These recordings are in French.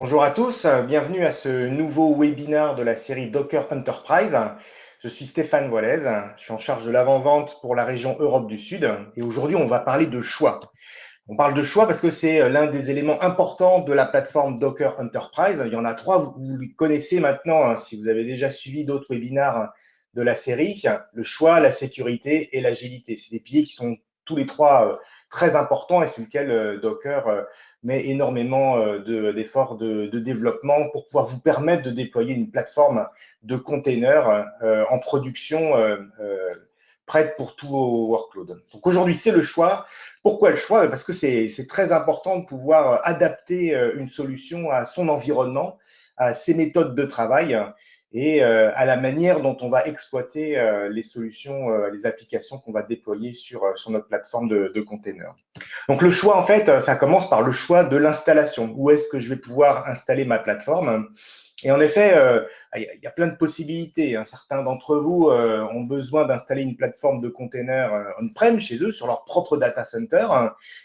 Bonjour à tous, bienvenue à ce nouveau webinaire de la série Docker Enterprise. Je suis Stéphane Voilez, je suis en charge de l'avant-vente pour la région Europe du Sud et aujourd'hui on va parler de choix. On parle de choix parce que c'est l'un des éléments importants de la plateforme Docker Enterprise. Il y en a trois, vous les connaissez maintenant si vous avez déjà suivi d'autres webinaires de la série. Le choix, la sécurité et l'agilité. C'est des piliers qui sont tous les trois très importants et sur lesquels Docker met énormément d'efforts de développement pour pouvoir vous permettre de déployer une plateforme de containers en production prête pour tous vos workloads. Donc aujourd'hui, c'est le choix. Pourquoi le choix? Parce que c'est très important de pouvoir adapter une solution à son environnement, à ses méthodes de travail et à la manière dont on va exploiter les solutions, les applications qu'on va déployer sur notre plateforme de containers. Donc le choix, en fait, ça commence par le choix de l'installation. Où est-ce que je vais pouvoir installer ma plateforme? Et en effet, il y a plein de possibilités. Certains d'entre vous ont besoin d'installer une plateforme de containers on-prem chez eux, sur leur propre data center.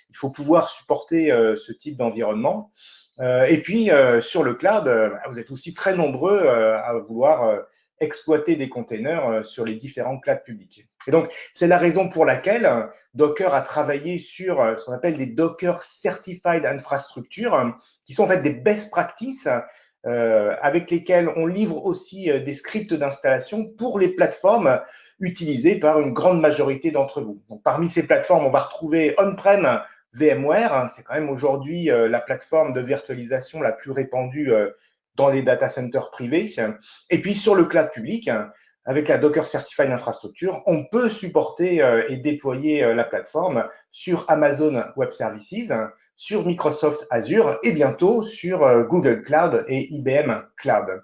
Il faut pouvoir supporter ce type d'environnement. Et puis, sur le cloud, vous êtes aussi très nombreux à vouloir exploiter des containers sur les différents clouds publics. Et donc, c'est la raison pour laquelle Docker a travaillé sur ce qu'on appelle des Docker Certified Infrastructure, qui sont en fait des best practices avec lesquels on livre aussi des scripts d'installation pour les plateformes utilisées par une grande majorité d'entre vous. Donc, parmi ces plateformes, on va retrouver on-prem VMware, c'est quand même aujourd'hui la plateforme de virtualisation la plus répandue dans les data centers privés. Et puis sur le cloud public, avec la Docker Certified Infrastructure, on peut supporter et déployer la plateforme sur Amazon Web Services, sur Microsoft Azure et bientôt sur Google Cloud et IBM Cloud.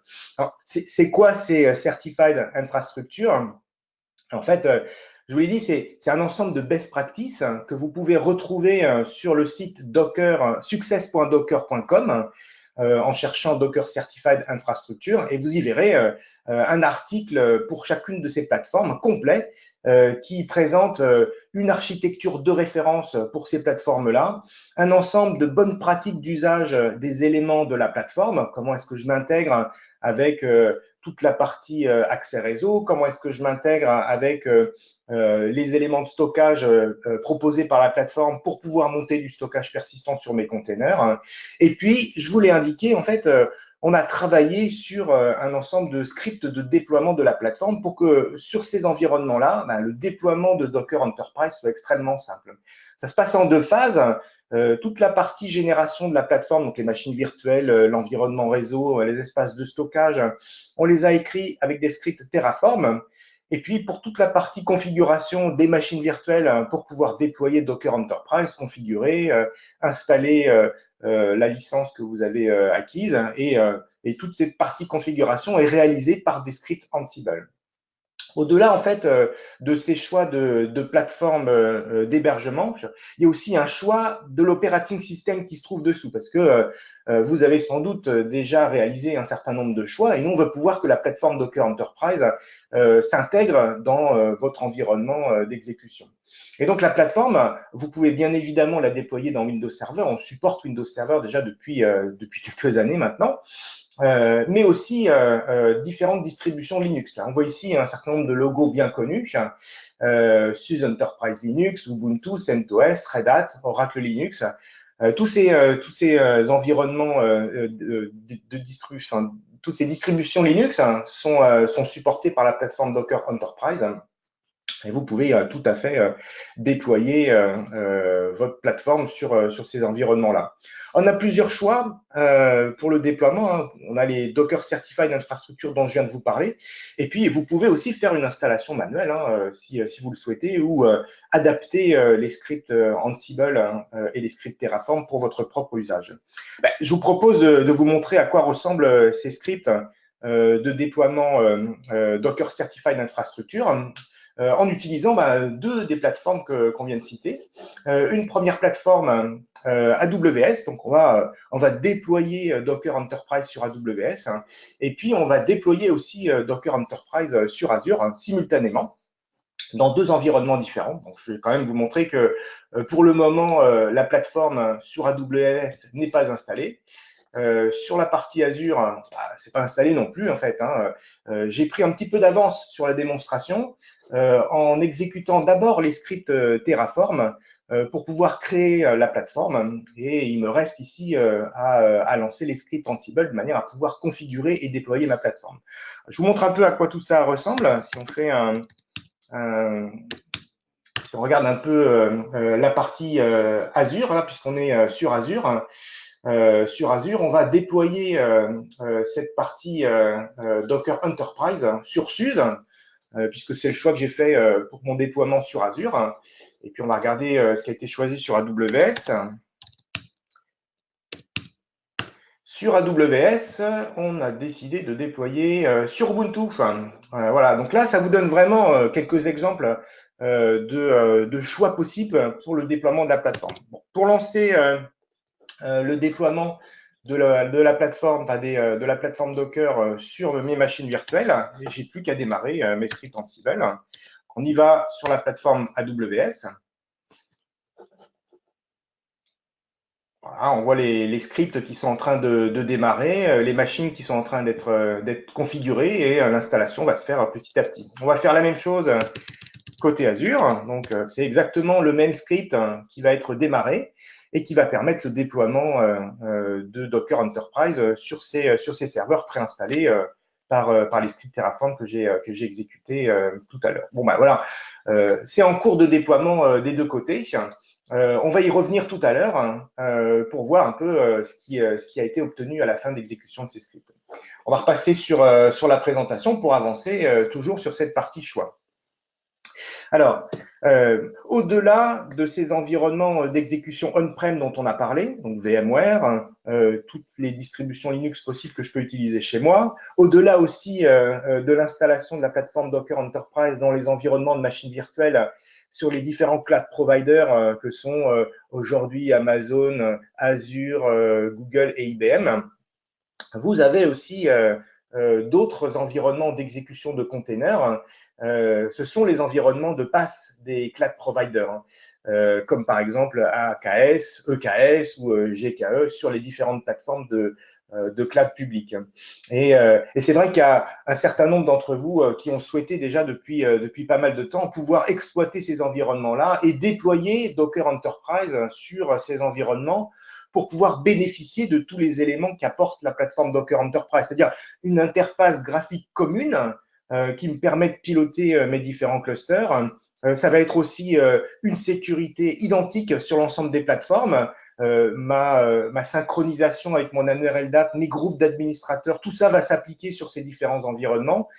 C'est quoi ces Certified Infrastructure? En fait, je vous l'ai dit, c'est un ensemble de best practices que vous pouvez retrouver sur le site Docker, success.docker.com en cherchant Docker Certified Infrastructure et vous y verrez un article pour chacune de ces plateformes complet qui présente une architecture de référence pour ces plateformes-là, un ensemble de bonnes pratiques d'usage des éléments de la plateforme, comment est-ce que je m'intègre avec toute la partie accès réseau, comment est-ce que je m'intègre avec les éléments de stockage proposés par la plateforme pour pouvoir monter du stockage persistant sur mes containers. Et puis, je vous l'ai indiqué, en fait, on a travaillé sur un ensemble de scripts de déploiement de la plateforme pour que sur ces environnements-là, le déploiement de Docker Enterprise soit extrêmement simple. Ça se passe en deux phases. Toute la partie génération de la plateforme, donc les machines virtuelles, l'environnement réseau, les espaces de stockage, on les a écrits avec des scripts Terraform. Et puis, pour toute la partie configuration des machines virtuelles pour pouvoir déployer Docker Enterprise, configurer, installer la licence que vous avez acquise et toute cette partie configuration est réalisée par des scripts Ansible. Au-delà, en fait, de ces choix de plateforme d'hébergement, il y a aussi un choix de l'operating system qui se trouve dessous, parce que vous avez sans doute déjà réalisé un certain nombre de choix, et nous, on veut pouvoir que la plateforme Docker Enterprise s'intègre dans votre environnement d'exécution. Et donc, la plateforme, vous pouvez bien évidemment la déployer dans Windows Server. On supporte Windows Server déjà depuis quelques années maintenant mais aussi différentes distributions Linux. Là, on voit ici un certain nombre de logos bien connus, SUSE Enterprise Linux, Ubuntu, CentOS, Red Hat, Oracle Linux. Tous ces environnements toutes ces distributions Linux sont supportées par la plateforme Docker Enterprise. Et vous pouvez tout à fait déployer votre plateforme sur ces environnements-là. On a plusieurs choix pour le déploiement. On a les Docker Certified Infrastructure dont je viens de vous parler. Et puis, vous pouvez aussi faire une installation manuelle si vous le souhaitez ou adapter les scripts Ansible et les scripts Terraform pour votre propre usage. Je vous propose de vous montrer à quoi ressemblent ces scripts de déploiement Docker Certified Infrastructure en utilisant deux des plateformes qu'on vient de citer. Une première plateforme AWS, donc on va déployer Docker Enterprise sur AWS, et puis on va déployer aussi Docker Enterprise sur Azure simultanément dans deux environnements différents. Donc, je vais quand même vous montrer que pour le moment, la plateforme sur AWS n'est pas installée. Sur la partie Azure, c'est pas installé non plus en fait, hein. J'ai pris un petit peu d'avance sur la démonstration en exécutant d'abord les scripts Terraform pour pouvoir créer la plateforme. Et il me reste ici à lancer les scripts Ansible de manière à pouvoir configurer et déployer ma plateforme. Je vous montre un peu à quoi tout ça ressemble. Si on fait si on regarde un peu la partie Azure, hein, puisqu'on est sur Azure. Sur Azure, on va déployer cette partie Docker Enterprise sur SUSE, puisque c'est le choix que j'ai fait pour mon déploiement sur Azure. Et puis, on va regarder ce qui a été choisi sur AWS. Sur AWS, on a décidé de déployer sur Ubuntu. Voilà, donc là, ça vous donne vraiment quelques exemples de choix possibles pour le déploiement de la plateforme. Bon, pour lancer le déploiement de la plateforme, de la plateforme Docker sur mes machines virtuelles, et j'ai plus qu'à démarrer mes scripts Ansible. On y va sur la plateforme AWS. Voilà, on voit les scripts qui sont en train de démarrer, les machines qui sont en train d'être configurées et l'installation va se faire petit à petit. On va faire la même chose côté Azure. Donc, c'est exactement le même script qui va être démarré et qui va permettre le déploiement de Docker Enterprise sur ces serveurs préinstallés par les scripts Terraform que j'ai exécutés tout à l'heure. Bon, ben voilà, c'est en cours de déploiement des deux côtés. On va y revenir tout à l'heure pour voir un peu ce qui a été obtenu à la fin d'exécution de ces scripts. On va repasser sur la présentation pour avancer toujours sur cette partie choix. Alors, au-delà de ces environnements d'exécution on-prem dont on a parlé, donc VMware, toutes les distributions Linux possibles que je peux utiliser chez moi, au-delà aussi de l'installation de la plateforme Docker Enterprise dans les environnements de machines virtuelles sur les différents cloud providers que sont aujourd'hui Amazon, Azure, Google et IBM, vous avez aussi d'autres environnements d'exécution de containers. Ce sont les environnements de passe des cloud providers, comme par exemple AKS, EKS ou GKE sur les différentes plateformes de cloud public. Et c'est vrai qu'il y a un certain nombre d'entre vous qui ont souhaité déjà depuis pas mal de temps pouvoir exploiter ces environnements-là et déployer Docker Enterprise sur ces environnements pour pouvoir bénéficier de tous les éléments qu'apporte la plateforme Docker Enterprise, c'est-à-dire une interface graphique commune qui me permet de piloter mes différents clusters. Ça va être aussi une sécurité identique sur l'ensemble des plateformes, ma synchronisation avec mon annuaire LDAP, mes groupes d'administrateurs, tout ça va s'appliquer sur ces différents environnements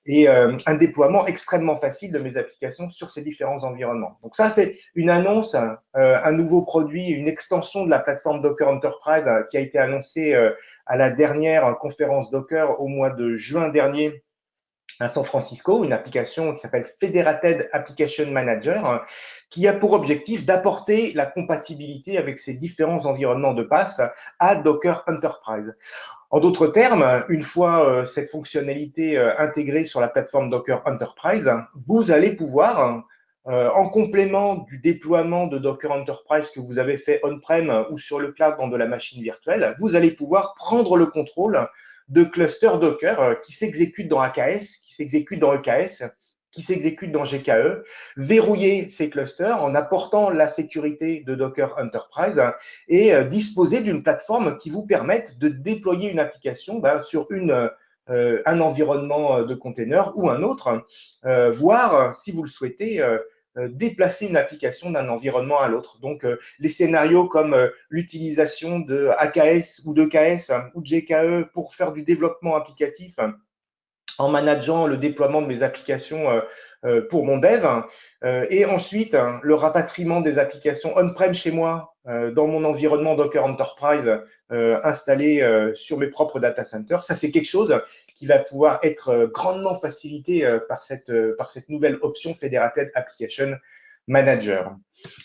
et un déploiement extrêmement facile de mes applications sur ces différents environnements. Donc ça, c'est une annonce, un nouveau produit, une extension de la plateforme Docker Enterprise qui a été annoncée à la dernière conférence Docker au mois de juin dernier à San Francisco, une application qui s'appelle Federated Application Manager, qui a pour objectif d'apporter la compatibilité avec ces différents environnements de passe à Docker Enterprise. En d'autres termes, une fois cette fonctionnalité intégrée sur la plateforme Docker Enterprise, vous allez pouvoir, en complément du déploiement de Docker Enterprise que vous avez fait on-prem ou sur le cloud dans de la machine virtuelle, vous allez pouvoir prendre le contrôle de clusters Docker qui s'exécutent dans AKS, qui s'exécutent dans EKS, qui s'exécutent dans GKE, verrouiller ces clusters en apportant la sécurité de Docker Enterprise et disposer d'une plateforme qui vous permette de déployer une application sur un environnement de container ou un autre, voire, si vous le souhaitez, déplacer une application d'un environnement à l'autre. Donc, les scénarios comme l'utilisation de AKS ou d'EKS ou de GKE pour faire du développement applicatif en manageant le déploiement de mes applications pour mon dev, et ensuite le rapatriement des applications on-prem chez moi dans mon environnement Docker Enterprise installé sur mes propres data centers. Ça, c'est quelque chose qui va pouvoir être grandement facilité par cette nouvelle option Federated Application Manager.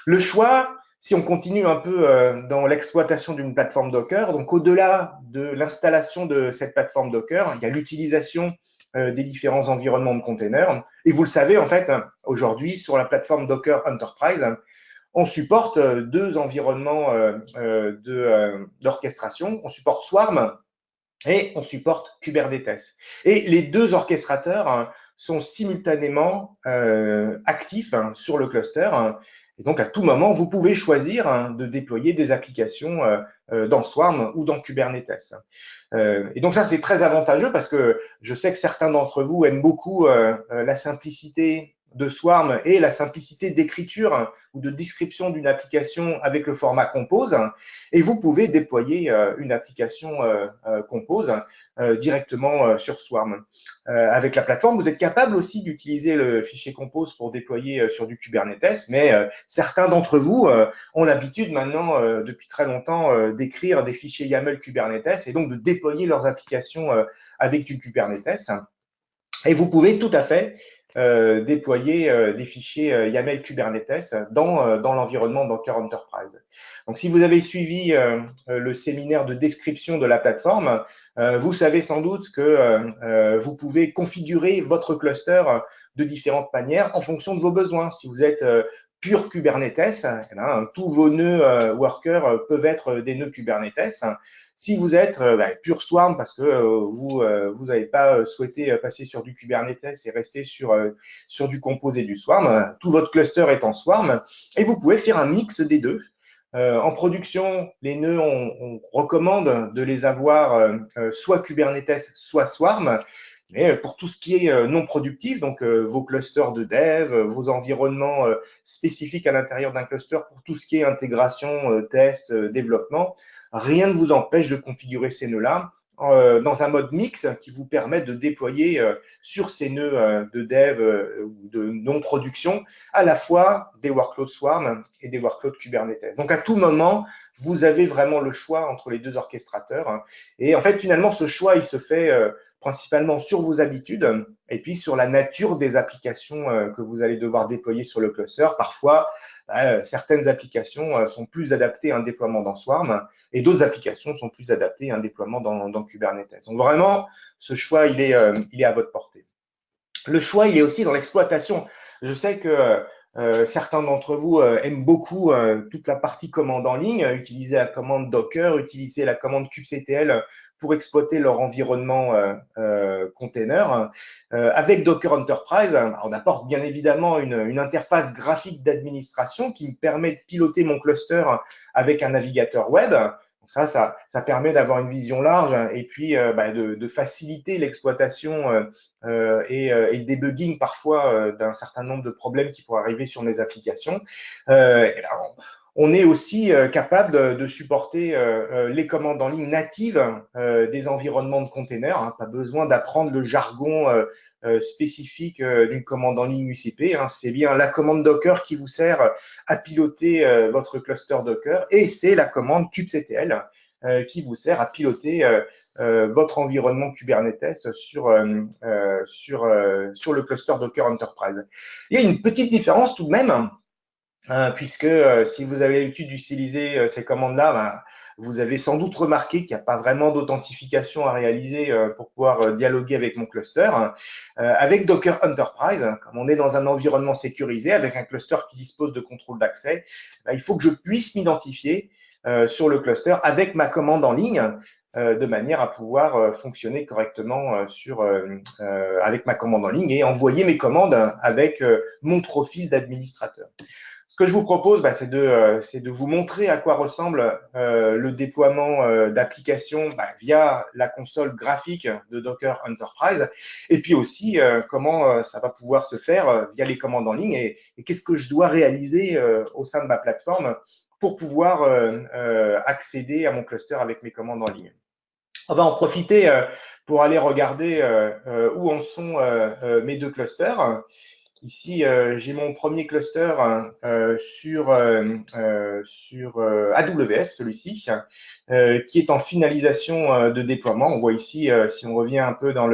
Le choix, si on continue un peu dans l'exploitation d'une plateforme Docker, donc au-delà de l'installation de cette plateforme Docker, il y a l'utilisation des différents environnements de containers. Et vous le savez, en fait, aujourd'hui, sur la plateforme Docker Enterprise, on supporte deux environnements d'orchestration. On supporte Swarm et on supporte Kubernetes. Et les deux orchestrateurs sont simultanément actifs sur le cluster. Et donc, à tout moment, vous pouvez choisir de déployer des applications dans Swarm ou dans Kubernetes. Et donc, ça, c'est très avantageux parce que je sais que certains d'entre vous aiment beaucoup la simplicité de Swarm et la simplicité d'écriture ou de description d'une application avec le format Compose. Et vous pouvez déployer une application Compose directement sur Swarm. Avec la plateforme, vous êtes capable aussi d'utiliser le fichier Compose pour déployer sur du Kubernetes, mais certains d'entre vous ont l'habitude maintenant, depuis très longtemps, d'écrire des fichiers YAML Kubernetes et donc de déployer leurs applications avec du Kubernetes. Et vous pouvez tout à fait déployer des fichiers YAML Kubernetes dans l'environnement Docker Enterprise. Donc, si vous avez suivi le séminaire de description de la plateforme, vous savez sans doute que vous pouvez configurer votre cluster de différentes manières en fonction de vos besoins. Si vous êtes pur Kubernetes, eh bien, tous vos nœuds workers peuvent être des nœuds Kubernetes. Si vous êtes pur Swarm parce que vous n'avez pas souhaité passer sur du Kubernetes et rester sur du composé du Swarm, tout votre cluster est en Swarm et vous pouvez faire un mix des deux. En production, les nœuds, on recommande de les avoir soit Kubernetes, soit Swarm. Mais pour tout ce qui est non productif, donc vos clusters de dev, vos environnements spécifiques à l'intérieur d'un cluster pour tout ce qui est intégration, test, développement, rien ne vous empêche de configurer ces nœuds-là dans un mode mix qui vous permet de déployer sur ces nœuds de dev ou de non-production à la fois des workloads Swarm et des workloads Kubernetes. Donc, à tout moment, vous avez vraiment le choix entre les deux orchestrateurs. Et en fait, finalement, ce choix, il se fait principalement sur vos habitudes et puis sur la nature des applications que vous allez devoir déployer sur le cluster. Parfois, certaines applications sont plus adaptées à un déploiement dans Swarm et d'autres applications sont plus adaptées à un déploiement dans Kubernetes. Donc vraiment, ce choix, il est à votre portée. Le choix, il est aussi dans l'exploitation. Je sais que certains d'entre vous aiment beaucoup toute la partie commande en ligne, utiliser la commande Docker, utiliser la commande kubectl pour exploiter leur environnement container. Avec Docker Enterprise, on apporte bien évidemment une interface graphique d'administration qui me permet de piloter mon cluster avec un navigateur web. Donc ça permet d'avoir une vision large et puis de faciliter l'exploitation et le debugging parfois d'un certain nombre de problèmes qui pourraient arriver sur mes applications. On est aussi capable de supporter les commandes en ligne natives des environnements de containers. Hein. Pas besoin d'apprendre le jargon spécifique d'une commande en ligne UCP. Hein. C'est bien la commande Docker qui vous sert à piloter votre cluster Docker et c'est la commande kubectl qui vous sert à piloter votre environnement Kubernetes sur le cluster Docker Enterprise. Il y a une petite différence tout de même, puisque si vous avez l'habitude d'utiliser ces commandes-là, vous avez sans doute remarqué qu'il n'y a pas vraiment d'authentification à réaliser pour pouvoir dialoguer avec mon cluster. Avec Docker Enterprise, comme on est dans un environnement sécurisé, avec un cluster qui dispose de contrôle d'accès, il faut que je puisse m'identifier sur le cluster avec ma commande en ligne de manière à pouvoir fonctionner correctement avec ma commande en ligne et envoyer mes commandes avec mon profil d'administrateur. Ce que je vous propose, c'est de vous montrer à quoi ressemble le déploiement d'applications via la console graphique de Docker Enterprise et puis aussi comment ça va pouvoir se faire via les commandes en ligne et qu'est-ce que je dois réaliser au sein de ma plateforme pour pouvoir accéder à mon cluster avec mes commandes en ligne. On va en profiter pour aller regarder où en sont mes deux clusters. Ici, j'ai mon premier cluster sur AWS, celui-ci, qui est en finalisation de déploiement. On voit ici, si on revient un peu dans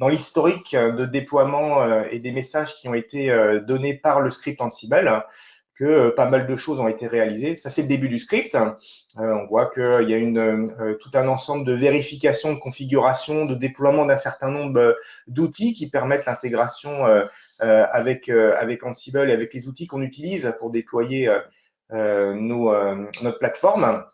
l'historique de déploiement et des messages qui ont été donnés par le script Ansible, que pas mal de choses ont été réalisées. Ça, c'est le début du script. On voit qu'il y a tout un ensemble de vérifications, de configuration, de déploiement d'un certain nombre d'outils qui permettent l'intégration avec Ansible et avec les outils qu'on utilise pour déployer notre plateforme.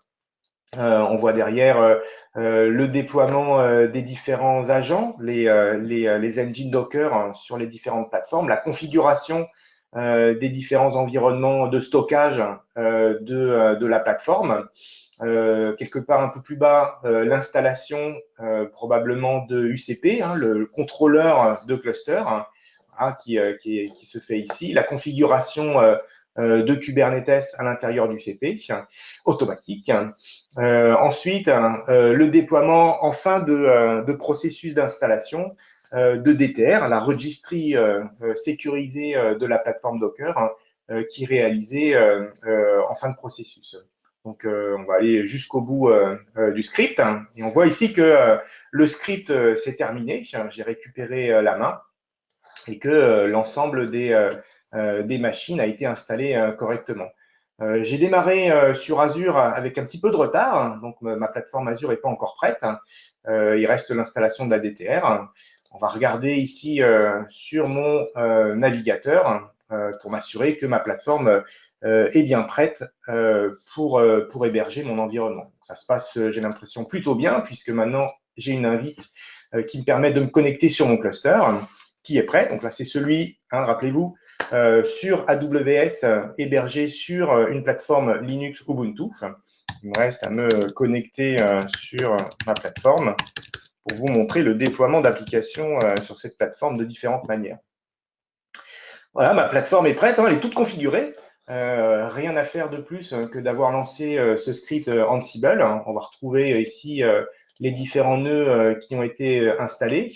On voit derrière le déploiement des différents agents, les engines Docker sur les différentes plateformes, la configuration des différents environnements de stockage de la plateforme. Quelque part un peu plus bas, l'installation probablement de UCP, le contrôleur de cluster, qui se fait ici, la configuration de Kubernetes à l'intérieur du CP, automatique. Ensuite, le déploiement enfin de processus d'installation de DTR, la registry sécurisée de la plateforme Docker, qui est réalisée en fin de processus. Donc, on va aller jusqu'au bout du script. Et on voit ici que le script s'est terminé. J'ai récupéré la main et que l'ensemble des machines a été installé correctement. J'ai démarré sur Azure avec un petit peu de retard, donc ma plateforme Azure n'est pas encore prête. Il reste l'installation de la DTR. On va regarder ici sur mon navigateur pour m'assurer que ma plateforme est bien prête pour héberger mon environnement. Ça se passe, j'ai l'impression, plutôt bien, puisque maintenant j'ai une invite qui me permet de me connecter sur mon cluster, qui est prêt. Donc là, c'est celui, rappelez-vous, sur AWS, hébergé sur une plateforme Linux Ubuntu. Il me reste à me connecter sur ma plateforme pour vous montrer le déploiement d'applications sur cette plateforme de différentes manières. Voilà, ma plateforme est prête, elle est toute configurée. Rien à faire de plus que d'avoir lancé ce script Ansible. On va retrouver ici les différents nœuds qui ont été installés.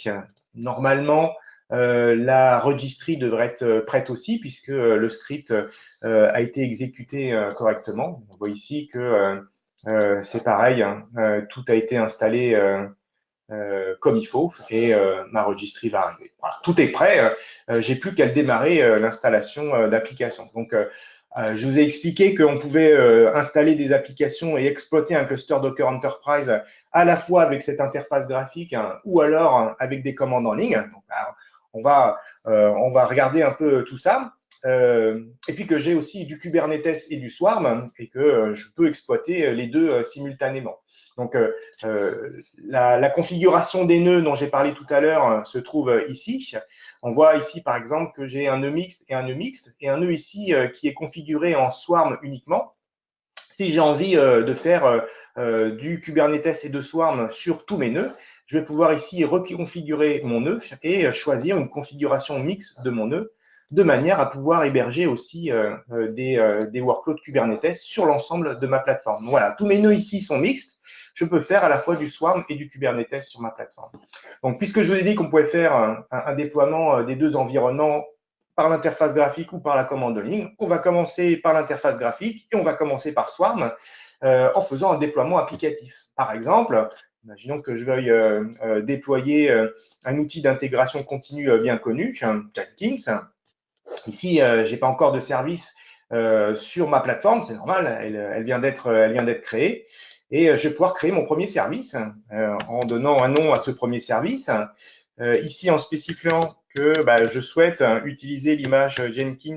Normalement, la registry devrait être prête aussi, puisque le script a été exécuté correctement. On voit ici que c'est pareil, tout a été installé comme il faut et ma registry va arriver. Voilà, tout est prêt. J'ai plus qu'à démarrer l'installation d'applications. Donc, je vous ai expliqué qu'on pouvait installer des applications et exploiter un cluster Docker Enterprise à la fois avec cette interface graphique ou alors avec des commandes en ligne. Donc, on va regarder un peu tout ça. Et puis que j'ai aussi du Kubernetes et du Swarm et que je peux exploiter les deux simultanément. Donc, la configuration des nœuds dont j'ai parlé tout à l'heure se trouve ici. On voit ici, par exemple, que j'ai un nœud mixte et un nœud mixte, et un nœud ici qui est configuré en Swarm uniquement. Si j'ai envie de faire du Kubernetes et de Swarm sur tous mes nœuds, je vais pouvoir ici reconfigurer mon nœud et choisir une configuration mixte de mon nœud, de manière à pouvoir héberger aussi des workloads Kubernetes sur l'ensemble de ma plateforme. Voilà, tous mes nœuds ici sont mixtes. Je peux faire à la fois du Swarm et du Kubernetes sur ma plateforme. Donc, puisque je vous ai dit qu'on pouvait faire un déploiement des deux environnements par l'interface graphique ou par la commande de ligne, on va commencer par l'interface graphique et on va commencer par Swarm en faisant un déploiement applicatif. Par exemple, imaginons que je veuille déployer un outil d'intégration continue bien connu, Jenkins. Ici, je n'ai pas encore de service sur ma plateforme, c'est normal, elle vient d'être créée. Et je vais pouvoir créer mon premier service en donnant un nom à ce premier service. Ici, en spécifiant que je souhaite utiliser l'image Jenkins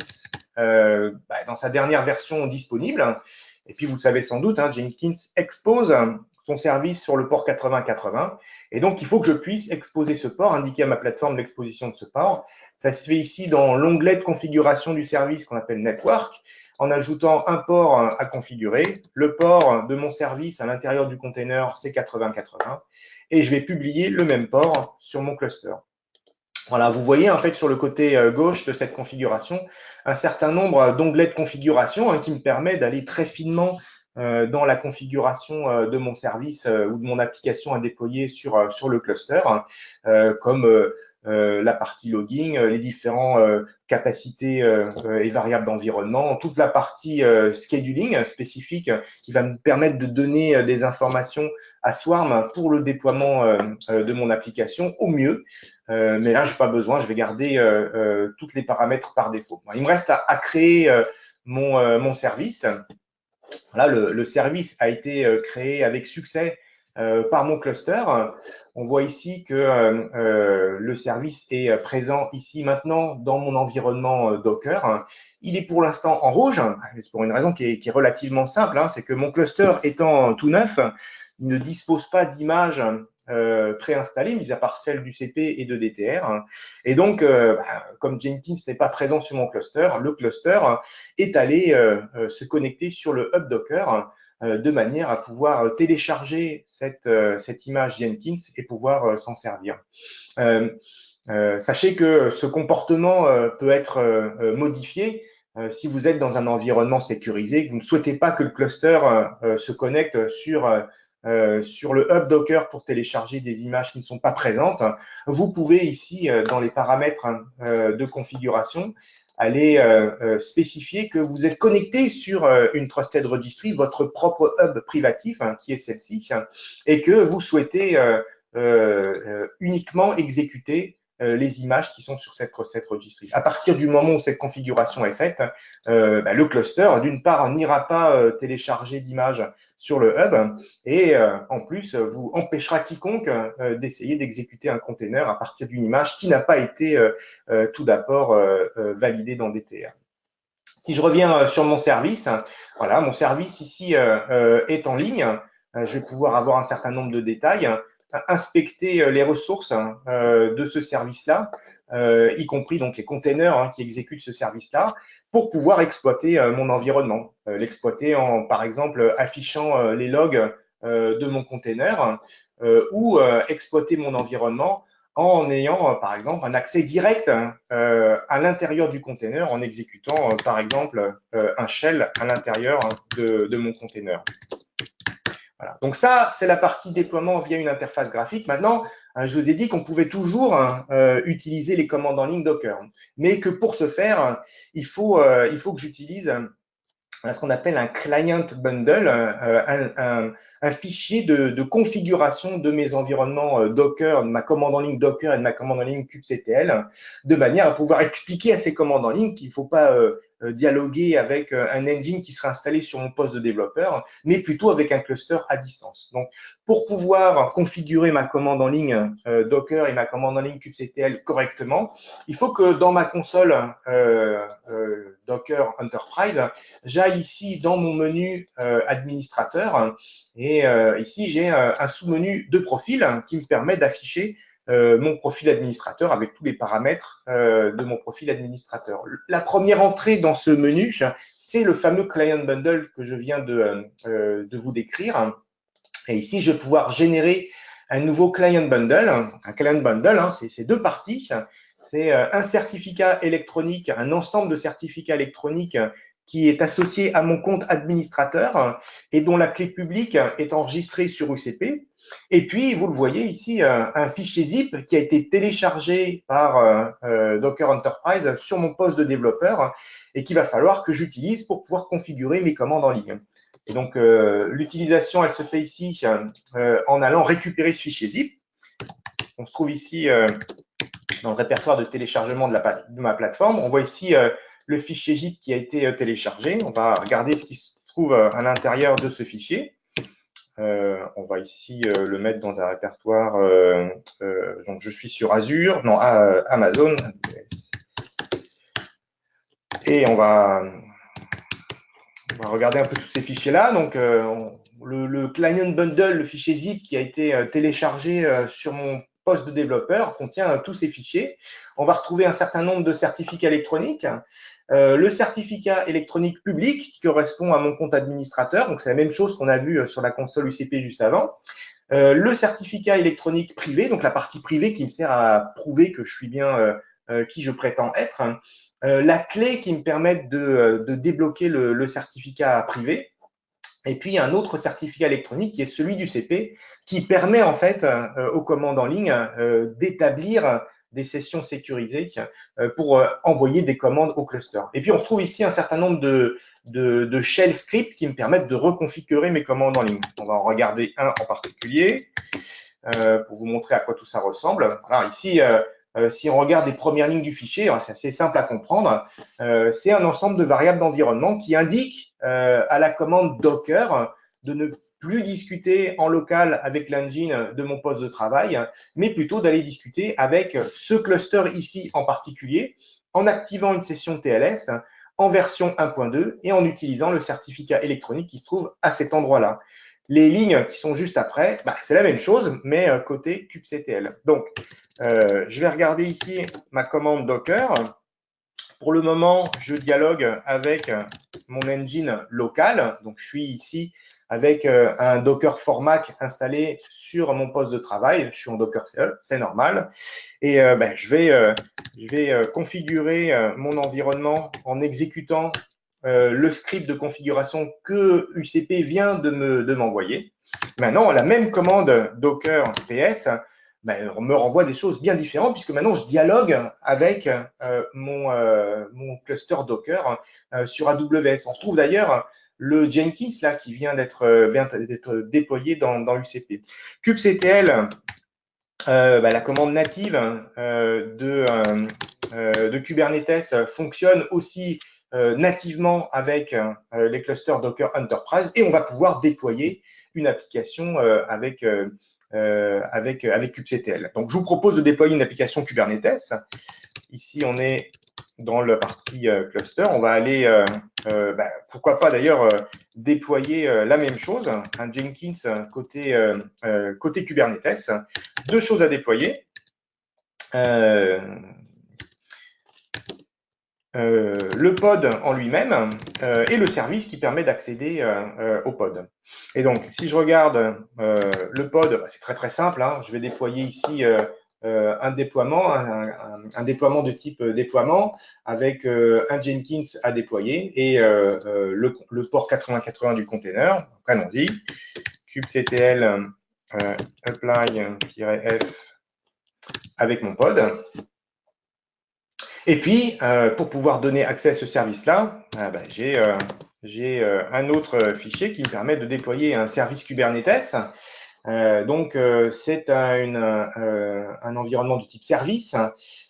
dans sa dernière version disponible. Et puis, vous le savez sans doute, Jenkins expose son service sur le port 8080. Et donc, il faut que je puisse exposer ce port, indiquer à ma plateforme l'exposition de ce port. Ça se fait ici dans l'onglet de configuration du service qu'on appelle Network, en ajoutant un port à configurer, le port de mon service à l'intérieur du container, c'est 8080, et je vais publier le même port sur mon cluster. Voilà, vous voyez en fait sur le côté gauche de cette configuration un certain nombre d'onglets de configuration qui me permet d'aller très finement dans la configuration de mon service ou de mon application à déployer sur le cluster, comme la partie logging, les différentes capacités et variables d'environnement, toute la partie scheduling spécifique qui va me permettre de donner des informations à Swarm pour le déploiement de mon application au mieux. Mais là, je n'ai pas besoin, je vais garder tous les paramètres par défaut. Il me reste à créer mon service. Voilà, le service a été créé avec succès par mon cluster. On voit ici que le service est présent ici maintenant dans mon environnement Docker. Il est pour l'instant en rouge, c'est pour une raison qui est relativement simple, c'est que mon cluster étant tout neuf, il ne dispose pas d'images préinstallées, mis à part celle du CP et de DTR. Et donc, comme Jenkins n'est pas présent sur mon cluster, le cluster est allé se connecter sur le hub Docker de manière à pouvoir télécharger cette image Jenkins et pouvoir s'en servir. Sachez que ce comportement peut être modifié si vous êtes dans un environnement sécurisé, que vous ne souhaitez pas que le cluster se connecte sur le hub Docker pour télécharger des images qui ne sont pas présentes. Vous pouvez ici, dans les paramètres de configuration, aller spécifier que vous êtes connecté sur une Trusted Registry, votre propre hub privatif, qui est celle-ci, et que vous souhaitez uniquement exécuter les images qui sont sur cette Trusted Registry. À partir du moment où cette configuration est faite, le cluster, d'une part, n'ira pas télécharger d'images sur le hub et en plus, vous empêchera quiconque d'essayer d'exécuter un container à partir d'une image qui n'a pas été tout d'abord validée dans DTR. Si je reviens sur mon service, voilà, mon service ici est en ligne. Je vais pouvoir avoir un certain nombre de détails, inspecter les ressources de ce service-là, y compris donc les containers qui exécutent ce service-là, pour pouvoir exploiter mon environnement. L'exploiter en, par exemple, affichant les logs de mon container ou exploiter mon environnement en ayant, par exemple, un accès direct à l'intérieur du container en exécutant, par exemple, un shell à l'intérieur de mon container. Voilà. Donc ça, c'est la partie déploiement via une interface graphique. Maintenant, je vous ai dit qu'on pouvait toujours utiliser les commandes en ligne Docker, mais que pour ce faire, il faut que j'utilise ce qu'on appelle un client bundle, un fichier de configuration de mes environnements Docker, de ma commande en ligne Docker et de ma commande en ligne kubectl, de manière à pouvoir expliquer à ces commandes en ligne qu'il ne faut pas dialoguer avec un engine qui sera installé sur mon poste de développeur, mais plutôt avec un cluster à distance. Donc, pour pouvoir configurer ma commande en ligne Docker et ma commande en ligne kubectl correctement, il faut que dans ma console Docker Enterprise, j'aille ici dans mon menu administrateur et ici j'ai un sous-menu de profil qui me permet d'afficher mon profil administrateur avec tous les paramètres de mon profil administrateur. La première entrée dans ce menu, c'est le fameux Client Bundle que je viens de vous décrire. Et ici, je vais pouvoir générer un nouveau Client Bundle. Un Client Bundle, c'est deux parties. C'est un certificat électronique, un ensemble de certificats électroniques qui est associé à mon compte administrateur et dont la clé publique est enregistrée sur UCP. Et puis, vous le voyez ici, un fichier zip qui a été téléchargé par Docker Enterprise sur mon poste de développeur et qu'il va falloir que j'utilise pour pouvoir configurer mes commandes en ligne. Et donc, l'utilisation, elle se fait ici en allant récupérer ce fichier zip. On se trouve ici dans le répertoire de téléchargement de ma plateforme. On voit ici le fichier zip qui a été téléchargé. On va regarder ce qui se trouve à l'intérieur de ce fichier. On va ici le mettre dans un répertoire. Donc, je suis sur Azure, non, Amazon. Et on va regarder un peu tous ces fichiers-là. Donc, le Client Bundle, le fichier zip qui a été téléchargé sur mon poste de développeur, contient tous ces fichiers. On va retrouver un certain nombre de certificats électroniques. Le certificat électronique public qui correspond à mon compte administrateur, donc c'est la même chose qu'on a vu sur la console UCP juste avant. Le certificat électronique privé, donc la partie privée qui me sert à prouver que je suis bien qui je prétends être. La clé qui me permet de débloquer le certificat privé. Et puis un autre certificat électronique qui est celui du CP qui permet en fait aux commandes en ligne d'établir des sessions sécurisées pour envoyer des commandes au cluster. Et puis on retrouve ici un certain nombre de shell scripts qui me permettent de reconfigurer mes commandes en ligne. On va en regarder un en particulier pour vous montrer à quoi tout ça ressemble. Alors ici, si on regarde les premières lignes du fichier, c'est assez simple à comprendre. C'est un ensemble de variables d'environnement qui indiquent à la commande Docker de ne plus discuter en local avec l'engine de mon poste de travail, mais plutôt d'aller discuter avec ce cluster ici en particulier, en activant une session TLS en version 1.2 et en utilisant le certificat électronique qui se trouve à cet endroit-là. Les lignes qui sont juste après, c'est la même chose, mais côté kubectl. Donc, je vais regarder ici ma commande Docker. Pour le moment, je dialogue avec mon engine local. Donc, je suis ici avec un Docker for Mac installé sur mon poste de travail. Je suis en Docker CE, c'est normal. Et je vais configurer mon environnement en exécutant le script de configuration que UCP vient de m'envoyer. Maintenant, la même commande Docker PS me renvoie des choses bien différentes puisque maintenant je dialogue avec mon cluster Docker sur AWS. On retrouve d'ailleurs le Jenkins là qui vient d'être déployé dans UCP. kubectl, la commande native de Kubernetes fonctionne aussi nativement avec les clusters Docker Enterprise et on va pouvoir déployer une application avec kubectl. Donc, je vous propose de déployer une application Kubernetes. Ici, on est dans la partie cluster. On va aller, pourquoi pas d'ailleurs, déployer la même chose, un Jenkins côté Kubernetes. Deux choses à déployer. Le pod en lui-même et le service qui permet d'accéder au pod. Et donc, si je regarde le pod, c'est très très simple. Je vais déployer ici un déploiement, un déploiement de type déploiement avec un Jenkins à déployer et le port 8080 du container. Donc, allons-y. kubectl apply-f avec mon pod. Et puis, pour pouvoir donner accès à ce service-là, j'ai un autre fichier qui me permet de déployer un service Kubernetes. C'est un environnement de type service,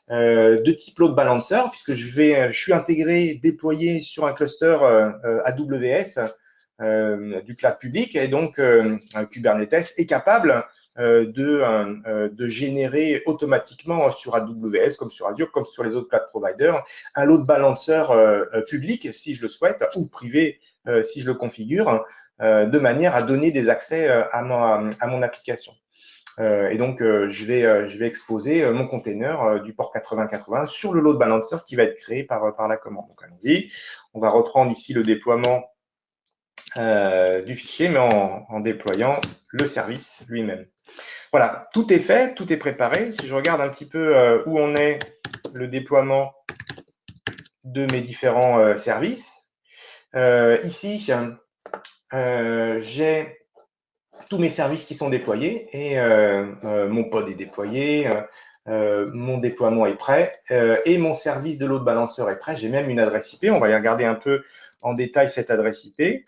de type load balancer, puisque je suis intégré, déployé sur un cluster AWS du cloud public, et donc Kubernetes est capable de générer automatiquement sur AWS, comme sur Azure, comme sur les autres cloud providers, un load balancer public, si je le souhaite, ou privé, si je le configure, de manière à donner des accès à mon application. Et donc, je vais exposer mon container du port 8080 sur le load balancer qui va être créé par la commande. Donc, allons-y. On va reprendre ici le déploiement du fichier, mais en déployant le service lui-même. Voilà, tout est fait, tout est préparé. Si je regarde un petit peu où on est le déploiement de mes différents services, ici, j'ai tous mes services qui sont déployés et mon pod est déployé, mon déploiement est prêt et mon service de load balancer est prêt. J'ai même une adresse IP. On va y regarder un peu en détail cette adresse IP.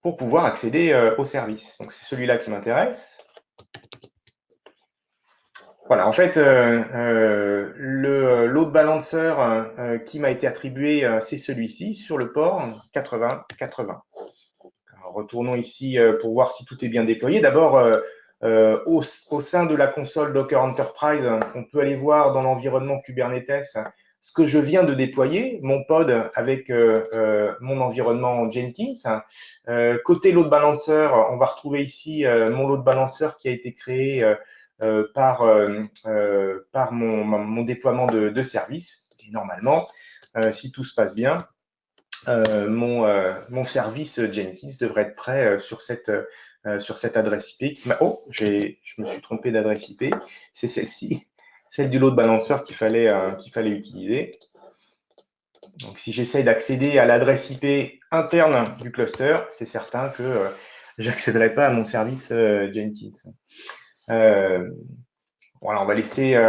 Pour pouvoir accéder au service. Donc, c'est celui-là qui m'intéresse. Voilà, en fait, le load balancer qui m'a été attribué, c'est celui-ci, sur le port 8080. Alors, retournons ici pour voir si tout est bien déployé. D'abord, au sein de la console Docker Enterprise, on peut aller voir dans l'environnement Kubernetes ce que je viens de déployer, mon pod avec mon environnement Jenkins. Côté load balancer, on va retrouver ici mon load balancer qui a été créé par mon déploiement de service. Et normalement, si tout se passe bien, mon service Jenkins devrait être prêt sur cette adresse IP. Je me suis trompé d'adresse IP. C'est celle-ci, celle du load balancer qu'il fallait utiliser. Donc, si j'essaye d'accéder à l'adresse IP interne du cluster, c'est certain que j'accéderai pas à mon service Jenkins. Voilà, on va laisser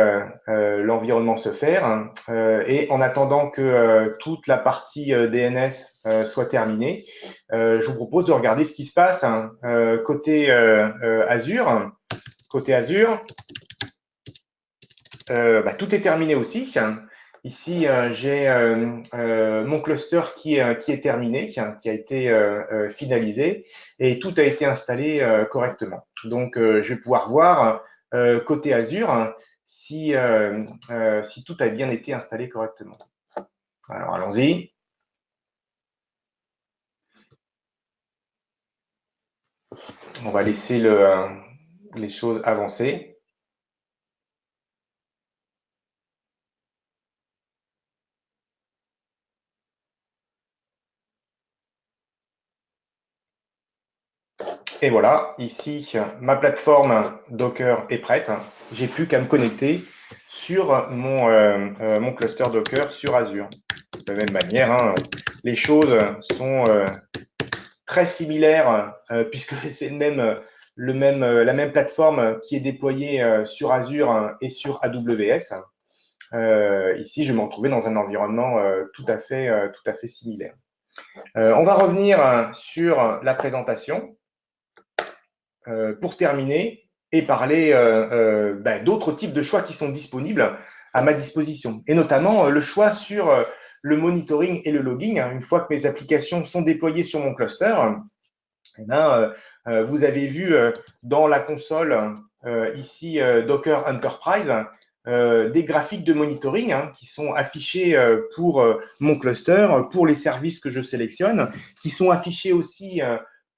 l'environnement se faire et en attendant que toute la partie DNS soit terminée, je vous propose de regarder ce qui se passe côté Azure. Côté Azure, tout est terminé aussi. Ici, j'ai mon cluster qui est terminé, qui a été finalisé et tout a été installé correctement. Donc, je vais pouvoir voir côté Azure si tout a bien été installé correctement. Alors, allons-y. On va laisser les choses avancer. Et voilà, ici, ma plateforme Docker est prête. J'ai plus qu'à me connecter sur mon cluster Docker sur Azure. De la même manière, hein, les choses sont très similaires puisque c'est la même plateforme qui est déployée sur Azure et sur AWS. Ici, je me retrouvais dans un environnement tout à fait similaire. On va revenir sur la présentation pour terminer et parler d'autres types de choix qui sont disponibles à ma disposition, et notamment le choix sur le monitoring et le logging. Une fois que mes applications sont déployées sur mon cluster, eh bien, vous avez vu dans la console ici Docker Enterprise des graphiques de monitoring qui sont affichés pour mon cluster, pour les services que je sélectionne, qui sont affichés aussi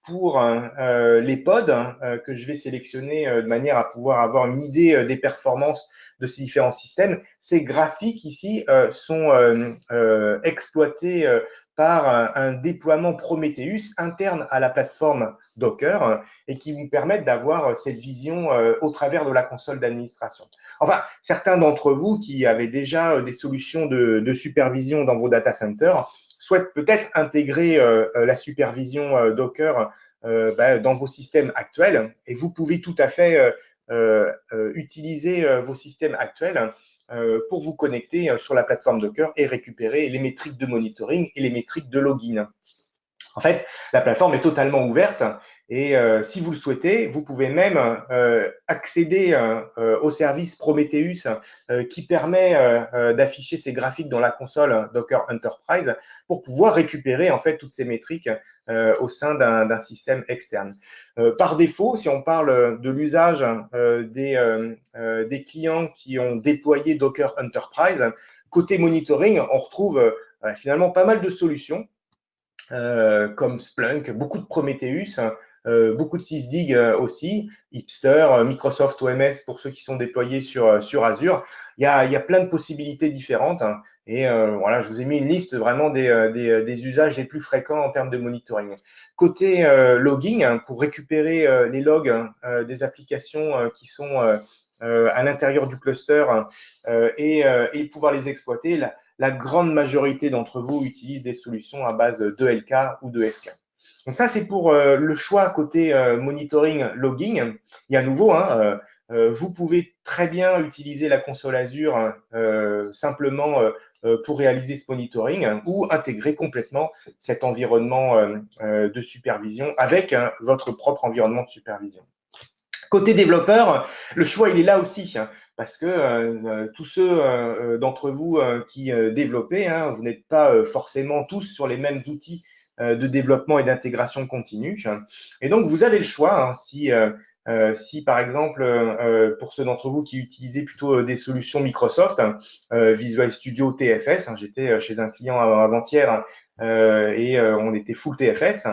pour les pods que je vais sélectionner de manière à pouvoir avoir une idée des performances de ces différents systèmes. Ces graphiques ici sont exploités par un déploiement Prometheus interne à la plateforme Docker et qui vous permettent d'avoir cette vision au travers de la console d'administration. Enfin, certains d'entre vous qui avaient déjà des solutions de supervision dans vos data centers souhaitent peut-être intégrer la supervision Docker dans vos systèmes actuels et vous pouvez tout à fait utiliser vos systèmes actuels pour vous connecter sur la plateforme Docker et récupérer les métriques de monitoring et les métriques de login. En fait, la plateforme est totalement ouverte et si vous le souhaitez, vous pouvez même accéder au service Prometheus qui permet d'afficher ces graphiques dans la console Docker Enterprise pour pouvoir récupérer en fait toutes ces métriques au sein d'un système externe. Par défaut, si on parle de l'usage des clients qui ont déployé Docker Enterprise, côté monitoring, on retrouve finalement pas mal de solutions comme Splunk, beaucoup de Prometheus, beaucoup de Sysdig aussi, Hipster, Microsoft OMS pour ceux qui sont déployés sur Azure. Il y a plein de possibilités différentes. Et voilà, je vous ai mis une liste vraiment des usages les plus fréquents en termes de monitoring. Côté logging, pour récupérer les logs des applications qui sont à l'intérieur du cluster et pouvoir les exploiter, la grande majorité d'entre vous utilisent des solutions à base de LK ou de FK. Donc ça, c'est pour le choix côté monitoring logging. Et à nouveau, vous pouvez très bien utiliser la console Azure simplement pour réaliser ce monitoring ou intégrer complètement cet environnement de supervision avec votre propre environnement de supervision. Côté développeur, le choix, il est là aussi, parce que tous ceux d'entre vous qui développez, vous n'êtes pas forcément tous sur les mêmes outils de développement et d'intégration continue. Et donc, vous avez le choix, si par exemple, pour ceux d'entre vous qui utilisaient plutôt des solutions Microsoft, Visual Studio TFS, j'étais chez un client avant-hier et on était full TFS,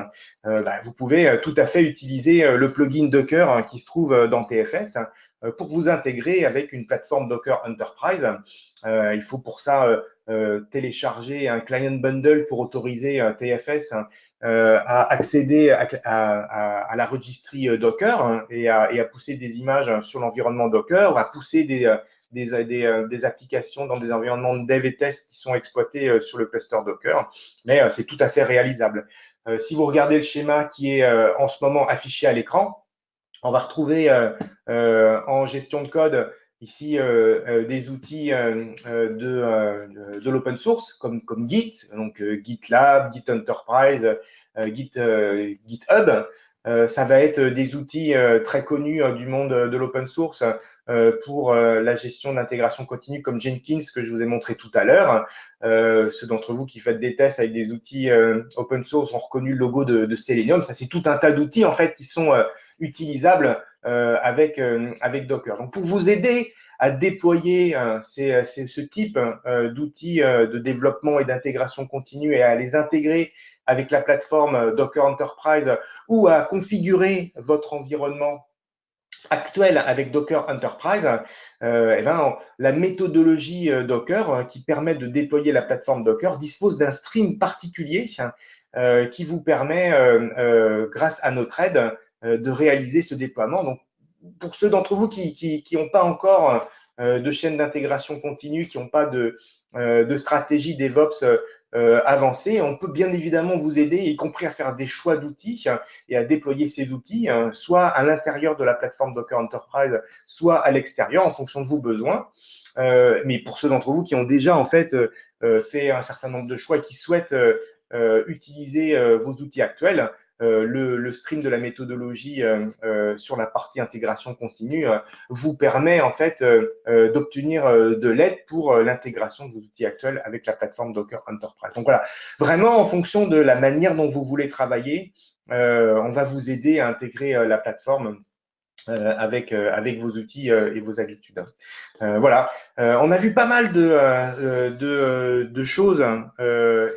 vous pouvez tout à fait utiliser le plugin Docker qui se trouve dans TFS pour vous intégrer avec une plateforme Docker Enterprise. Il faut pour ça télécharger un client bundle pour autoriser TFS à accéder à la registrie Docker et à pousser des images sur l'environnement Docker, à pousser des applications dans des environnements de dev et test qui sont exploités sur le cluster Docker, mais c'est tout à fait réalisable. Si vous regardez le schéma qui est en ce moment affiché à l'écran, on va retrouver en gestion de code ici des outils de l'open source comme Git, donc GitLab, Git Enterprise, GitHub. Ça va être des outils très connus du monde de l'open source pour la gestion d'intégration continue comme Jenkins que je vous ai montré tout à l'heure. Ceux d'entre vous qui faites des tests avec des outils open source ont reconnu le logo de Selenium. Ça, c'est tout un tas d'outils en fait qui sont utilisables avec Docker. Donc, pour vous aider à déployer ce type d'outils de développement et d'intégration continue et à les intégrer avec la plateforme Docker Enterprise ou à configurer votre environnement actuel avec Docker Enterprise, la méthodologie Docker qui permet de déployer la plateforme Docker dispose d'un stream particulier qui vous permet, grâce à notre aide, de réaliser ce déploiement. Donc, pour ceux d'entre vous qui n'ont pas encore de chaîne d'intégration continue, qui n'ont pas de stratégie DevOps avancée, on peut bien évidemment vous aider, y compris à faire des choix d'outils et à déployer ces outils, soit à l'intérieur de la plateforme Docker Enterprise, soit à l'extérieur, en fonction de vos besoins. Mais pour ceux d'entre vous qui ont déjà en fait fait un certain nombre de choix et qui souhaitent utiliser vos outils actuels, le stream de la méthodologie sur la partie intégration continue vous permet en fait d'obtenir de l'aide pour l'intégration de vos outils actuels avec la plateforme Docker Enterprise. Donc voilà, vraiment en fonction de la manière dont vous voulez travailler, on va vous aider à intégrer la plateforme avec vos outils et vos habitudes. Voilà, on a vu pas mal de choses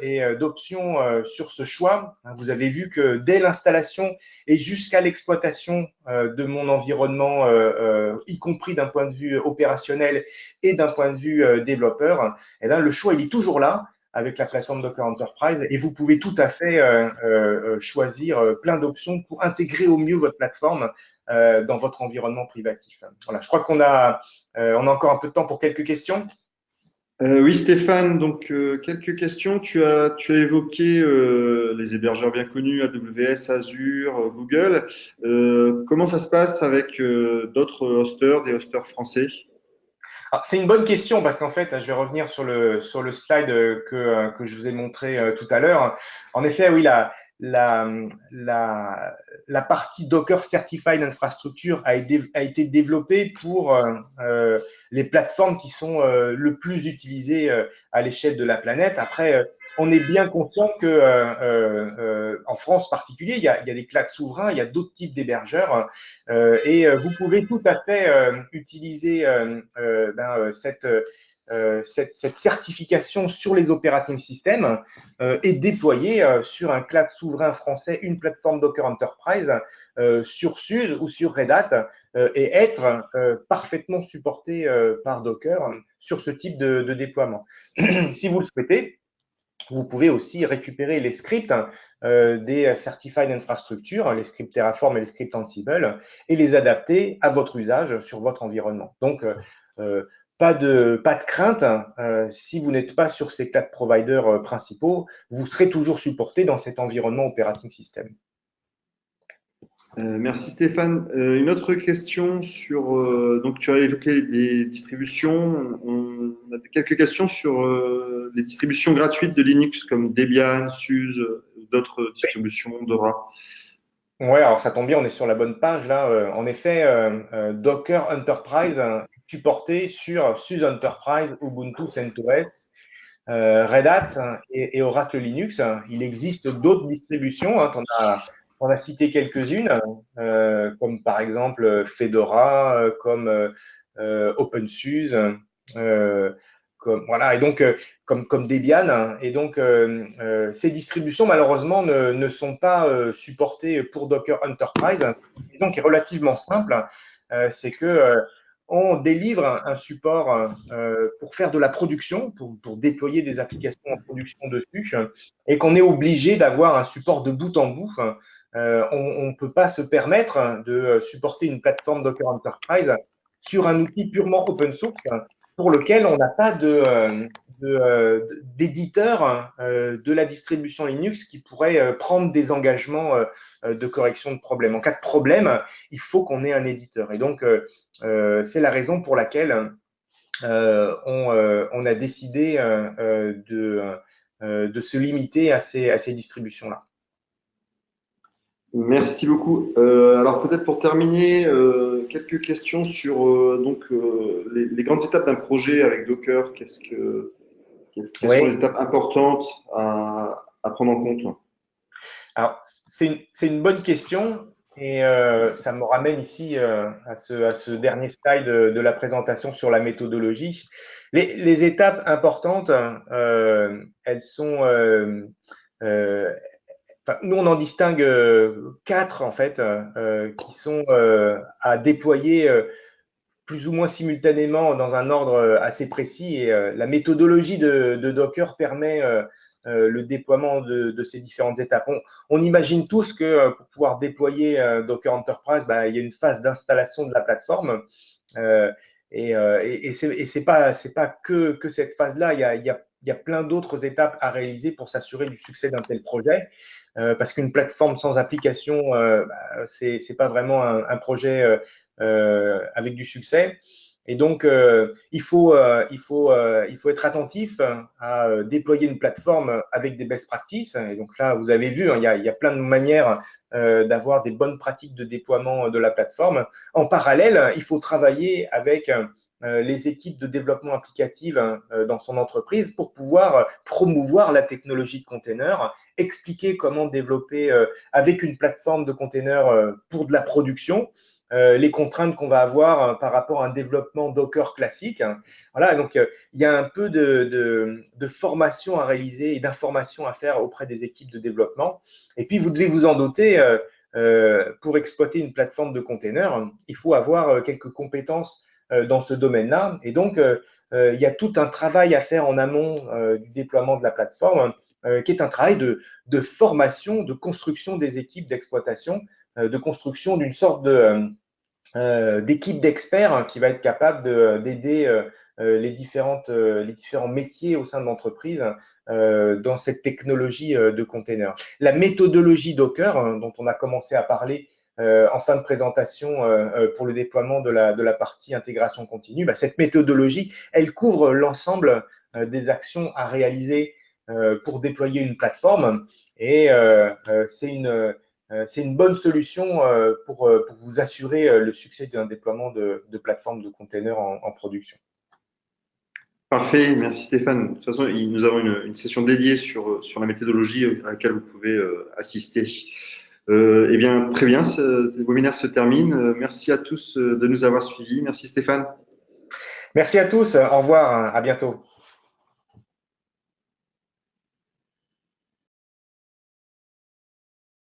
et d'options sur ce choix. Vous avez vu que dès l'installation et jusqu'à l'exploitation de mon environnement, y compris d'un point de vue opérationnel et d'un point de vue développeur, eh bien, le choix il est toujours là avec la plateforme Docker Enterprise et vous pouvez tout à fait choisir plein d'options pour intégrer au mieux votre plateforme dans votre environnement privatif. Voilà, je crois on a encore un peu de temps pour quelques questions. Oui, Stéphane, donc quelques questions. Tu as évoqué les hébergeurs bien connus, AWS, Azure, Google. Comment ça se passe avec d'autres hosters, des hosters français? C'est une bonne question parce qu'en fait, je vais revenir sur le slide que je vous ai montré tout à l'heure. En effet, oui, la, la, la partie Docker Certified Infrastructure a été développée pour les plateformes qui sont le plus utilisées à l'échelle de la planète. Après, on est bien conscient que en France en particulier, il y a des clouds souverains, il y a d'autres types d'hébergeurs et vous pouvez tout à fait utiliser cette certification sur les operating systems et déployer sur un cloud souverain français une plateforme Docker Enterprise sur SUSE ou sur Red Hat et être parfaitement supporté par Docker sur ce type de déploiement. Si vous le souhaitez, vous pouvez aussi récupérer les scripts des Certified Infrastructure, les scripts Terraform et les scripts Ansible, et les adapter à votre usage sur votre environnement. Donc, pas de crainte, si vous n'êtes pas sur ces quatre providers principaux, vous serez toujours supporté dans cet environnement operating system. Merci Stéphane. Une autre question sur, donc tu as évoqué des distributions. On a quelques questions sur les distributions gratuites de Linux comme Debian, SUSE, d'autres distributions Dora. Ouais, alors ça tombe bien, on est sur la bonne page là. En effet, Docker Enterprise supporté sur SUSE Enterprise, Ubuntu CentOS, Red Hat et Oracle Linux. Il existe d'autres distributions. On a cité quelques-unes, comme par exemple Fedora, comme OpenSUSE, euh, voilà, et donc comme Debian. Et donc ces distributions malheureusement ne sont pas supportées pour Docker Enterprise. Et donc est relativement simple, c'est que on délivre un support pour faire de la production, pour déployer des applications en production dessus, et qu'on est obligé d'avoir un support de bout en bout. On ne peut pas se permettre de supporter une plateforme Docker Enterprise sur un outil purement open source pour lequel on n'a pas d'éditeur de la distribution Linux qui pourrait prendre des engagements de correction de problèmes. En cas de problème, il faut qu'on ait un éditeur. Et donc, c'est la raison pour laquelle on a décidé de se limiter à ces distributions-là. Merci beaucoup. Alors peut-être pour terminer, quelques questions sur les grandes étapes d'un projet avec Docker. Quelles sont les Oui. étapes importantes à prendre en compte? Alors, c'est une bonne question et ça me ramène ici à ce dernier slide de la présentation sur la méthodologie. Les étapes importantes, elles sont, euh, enfin, nous on en distingue quatre en fait, qui sont à déployer plus ou moins simultanément dans un ordre assez précis. Et la méthodologie de Docker permet le déploiement de ces différentes étapes. On imagine tous que pour pouvoir déployer Docker Enterprise, bah, il y a une phase d'installation de la plateforme. Euh, et c'est pas que cette phase-là. Il y a plein d'autres étapes à réaliser pour s'assurer du succès d'un tel projet. Parce qu'une plateforme sans application, bah, c'est pas vraiment un projet avec du succès. Et donc, il faut être attentif à déployer une plateforme avec des best practices. Et donc là, vous avez vu, hein, il y a plein de manières d'avoir des bonnes pratiques de déploiement de la plateforme. En parallèle, il faut travailler avec les équipes de développement applicatif dans son entreprise pour pouvoir promouvoir la technologie de container, expliquer comment développer avec une plateforme de container pour de la production, les contraintes qu'on va avoir par rapport à un développement Docker classique. Voilà, donc il y a un peu de formation à réaliser et d'information à faire auprès des équipes de développement. Et puis, vous devez vous en doter, pour exploiter une plateforme de container, il faut avoir quelques compétences dans ce domaine-là. Et donc, il y a tout un travail à faire en amont du déploiement de la plateforme, qui est un travail de formation, de construction des équipes d'exploitation, de construction d'une sorte d'équipe d'experts qui va être capable d'aider les différents métiers au sein de l'entreprise dans cette technologie de container. La méthodologie Docker, dont on a commencé à parler en fin de présentation pour le déploiement de la partie intégration continue, bah, cette méthodologie, elle couvre l'ensemble des actions à réaliser pour déployer une plateforme et c'est une bonne solution pour vous assurer le succès d'un déploiement de plateformes de containers en production. Parfait, merci Stéphane. De toute façon, nous avons une session dédiée sur la méthodologie à laquelle vous pouvez assister. Eh bien, très bien, ce webinaire se termine. Merci à tous de nous avoir suivis. Merci Stéphane. Merci à tous, au revoir, à bientôt.